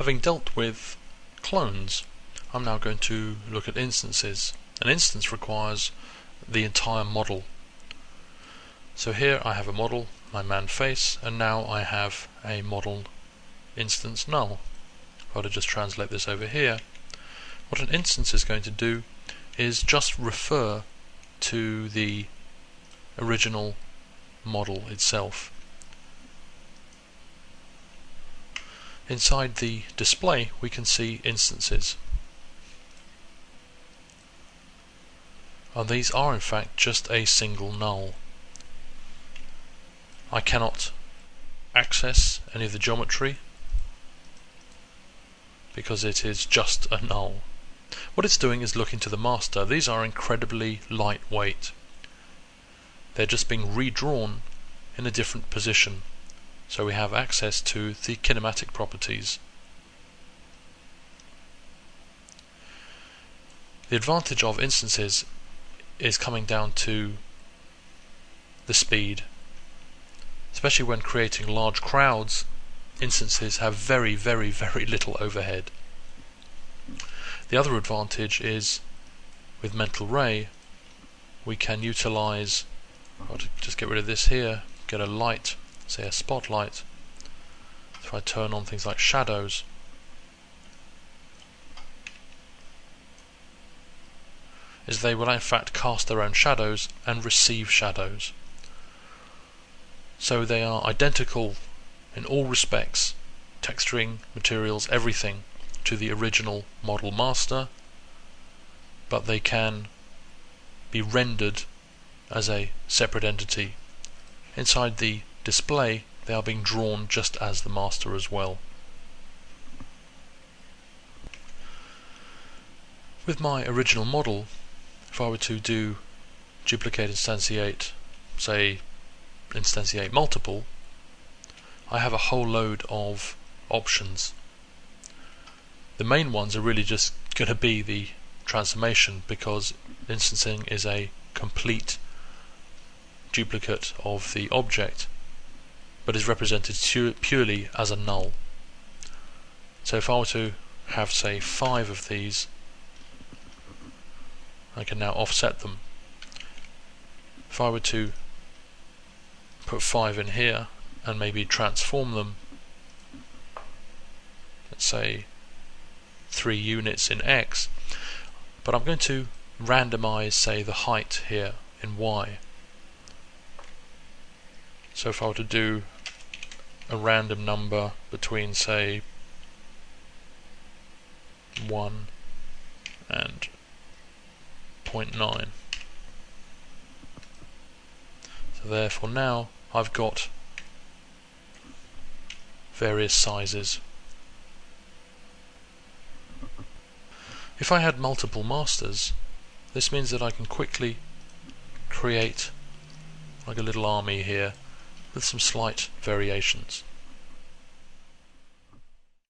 Having dealt with clones, I'm now going to look at instances. An instance requires the entire model. So here I have a model, my man face, and now I have a model instance null. If I were to just translate this over here, what an instance is going to do is just refer to the original model itself. Inside the display we can see instances, and these are in fact just a single null. I cannot access any of the geometry because it is just a null. What it's doing is looking to the master. These are incredibly lightweight. They're just being redrawn in a different position, so we have access to the kinematic properties. The advantage of instances is coming down to the speed. Especially when creating large crowds, instances have very little overhead. The other advantage is with Mental Ray we can utilize, I'll just get rid of this here, get a light, say a spotlight. If I turn on things like shadows, is they will in fact cast their own shadows and receive shadows. So they are identical in all respects, texturing, materials, everything, to the original model master, but they can be rendered as a separate entity. Inside the display they are being drawn just as the master as well. With my original model, if I were to do duplicate instantiate, say instantiate multiple, I have a whole load of options. The main ones are really just going to be the transformation, because instancing is a complete duplicate of the object but is represented purely as a null. So if I were to have, say, 5 of these, I can now offset them. If I were to put 5 in here and maybe transform them, let's say 3 units in X, but I'm going to randomize, say, the height here in Y. So if I were to do a random number between, say, 1 and 0.9, so therefore now I've got various sizes. If I had multiple masters, this means that I can quickly create like a little army here with some slight variations.